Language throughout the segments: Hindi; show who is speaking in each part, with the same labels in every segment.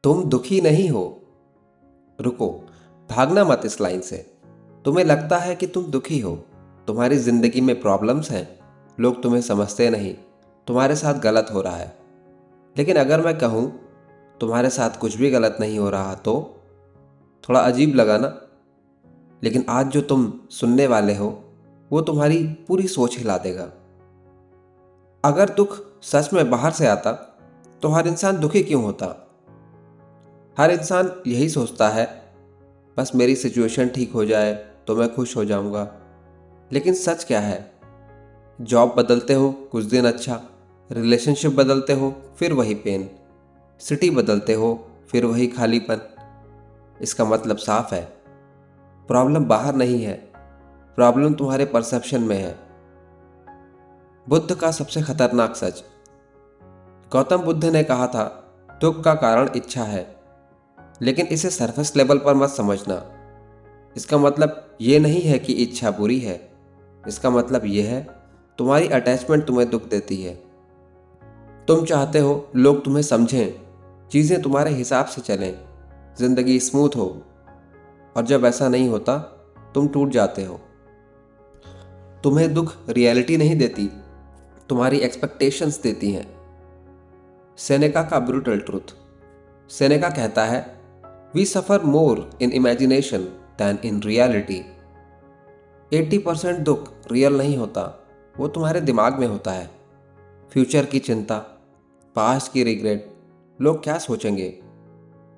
Speaker 1: तुम दुखी नहीं हो। रुको, भागना मत इस लाइन से। तुम्हें लगता है कि तुम दुखी हो, तुम्हारी जिंदगी में प्रॉब्लम्स हैं, लोग तुम्हें समझते नहीं, तुम्हारे साथ गलत हो रहा है। लेकिन अगर मैं कहूँ तुम्हारे साथ कुछ भी गलत नहीं हो रहा तो थोड़ा अजीब लगा ना। लेकिन आज जो तुम सुनने वाले हो वो तुम्हारी पूरी सोच हिला देगा। अगर दुख सच में बाहर से आता तो हर इंसान दुखी क्यों होता? हर इंसान यही सोचता है, बस मेरी सिचुएशन ठीक हो जाए तो मैं खुश हो जाऊंगा। लेकिन सच क्या है? जॉब बदलते हो कुछ दिन अच्छा, रिलेशनशिप बदलते हो फिर वही पेन, सिटी बदलते हो फिर वही खालीपन। इसका मतलब साफ है, प्रॉब्लम बाहर नहीं है, प्रॉब्लम तुम्हारे परसेप्शन में है। बुद्ध का सबसे खतरनाक सच। गौतम बुद्ध ने कहा था, दुख का कारण इच्छा है, लेकिन इसे सरफेस लेवल पर मत समझना। इसका मतलब ये नहीं है कि इच्छा बुरी है, इसका मतलब ये है तुम्हारी अटैचमेंट तुम्हें दुख देती है। तुम चाहते हो लोग तुम्हें समझें, चीज़ें तुम्हारे हिसाब से चलें, जिंदगी स्मूथ हो, और जब ऐसा नहीं होता तुम टूट जाते हो। तुम्हें दुख रियलिटी नहीं देती, तुम्हारी एक्सपेक्टेशंस देती हैं। सेनेका का ब्रूटल ट्रूथ। सेनेका कहता है, we suffer more in imagination than in reality. 80% दुख रियल नहीं होता, वो तुम्हारे दिमाग में होता है। फ्यूचर की चिंता, पास्ट की रिग्रेट, लोग क्या सोचेंगे,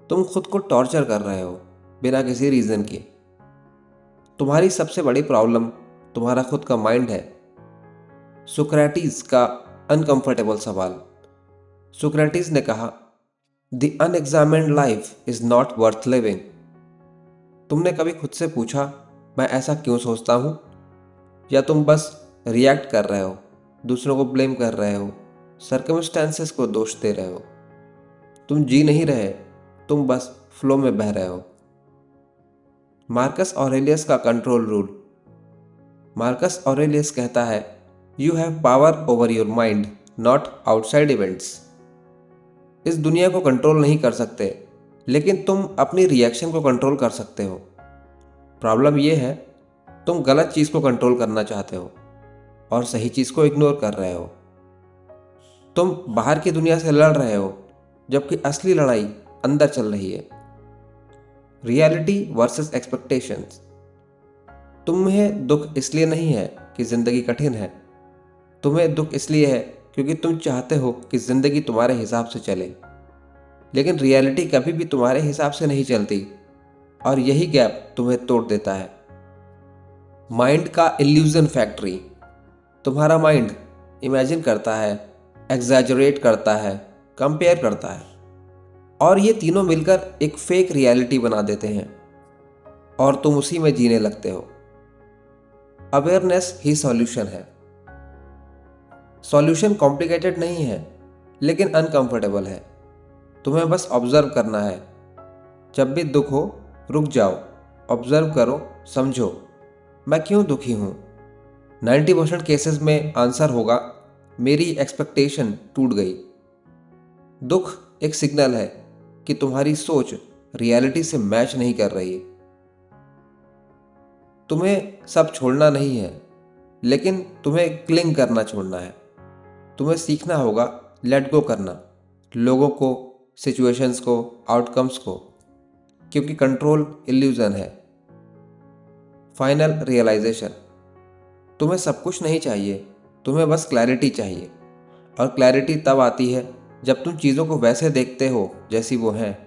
Speaker 1: तुम खुद को टॉर्चर कर रहे हो बिना किसी रीज़न के। तुम्हारी सबसे बड़ी प्रॉब्लम तुम्हारा खुद का माइंड है। सुक्रेटिस का अनकंफर्टेबल सवाल। सुक्रेटिस ने कहा, the unexamined life is not worth living. तुमने कभी खुद से पूछा, मैं ऐसा क्यों सोचता हूँ? या तुम बस रिएक्ट कर रहे हो, दूसरों को ब्लेम कर रहे हो, सर्कमस्टेंसेस को दोष दे रहे हो? तुम जी नहीं रहे, तुम बस फ्लो में बह रहे हो। मार्कस ऑरेलियस का कंट्रोल रूल। मार्कस ऑरेलियस कहता है, you have power over your mind, not outside events. इस दुनिया को कंट्रोल नहीं कर सकते, लेकिन तुम अपनी रिएक्शन को कंट्रोल कर सकते हो। प्रॉब्लम यह है, तुम गलत चीज़ को कंट्रोल करना चाहते हो और सही चीज़ को इग्नोर कर रहे हो। तुम बाहर की दुनिया से लड़ रहे हो, जबकि असली लड़ाई अंदर चल रही है। Reality versus expectations. तुम्हें दुख इसलिए नहीं है कि ज़िंदगी कठिन है, तुम्हें दुख इसलिए है क्योंकि तुम चाहते हो कि ज़िंदगी तुम्हारे हिसाब से चले। लेकिन रियलिटी कभी भी तुम्हारे हिसाब से नहीं चलती, और यही गैप तुम्हें तोड़ देता है। माइंड का इल्यूजन फैक्ट्री। तुम्हारा माइंड इमेजिन करता है, एग्जैजरेट करता है, कंपेयर करता है, और ये तीनों मिलकर एक फेक रियलिटी बना देते हैं, और तुम उसी में जीने लगते हो। अवेयरनेस ही सॉल्यूशन है। सॉल्यूशन कॉम्प्लिकेटेड नहीं है, लेकिन अनकंफर्टेबल है। तुम्हें बस ऑब्जर्व करना है। जब भी दुख हो, रुक जाओ, ऑब्जर्व करो, समझो, मैं क्यों दुखी हूँ। 90% केसेस में आंसर होगा, मेरी एक्सपेक्टेशन टूट गई। दुख एक सिग्नल है कि तुम्हारी सोच रियलिटी से मैच नहीं कर रही। तुम्हें सब छोड़ना नहीं है, लेकिन तुम्हें क्लिंग करना छोड़ना है। तुम्हें सीखना होगा लेट गो करना, लोगों को, सिचुएशंस को, आउटकम्स को, क्योंकि कंट्रोल इल्यूजन है। Final realisation. तुम्हें सब कुछ नहीं चाहिए, तुम्हें बस क्लैरिटी चाहिए। और क्लैरिटी तब आती है जब तुम चीज़ों को वैसे देखते हो जैसी वो हैं,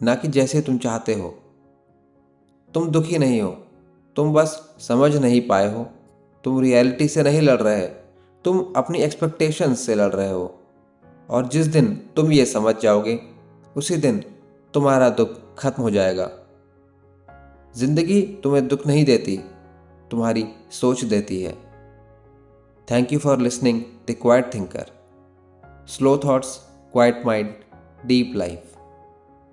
Speaker 1: ना कि जैसे तुम चाहते हो। तुम दुखी नहीं हो, तुम बस समझ नहीं पाए हो। तुम रियलिटी से नहीं लड़ रहे, तुम अपनी एक्सपेक्टेशंस से लड़ रहे हो। और जिस दिन तुम ये समझ जाओगे, उसी दिन तुम्हारा दुख खत्म हो जाएगा। जिंदगी तुम्हें दुख नहीं देती, तुम्हारी सोच देती है। Thank you for listening the quite thinker. Slow thoughts, quite mind, deep life.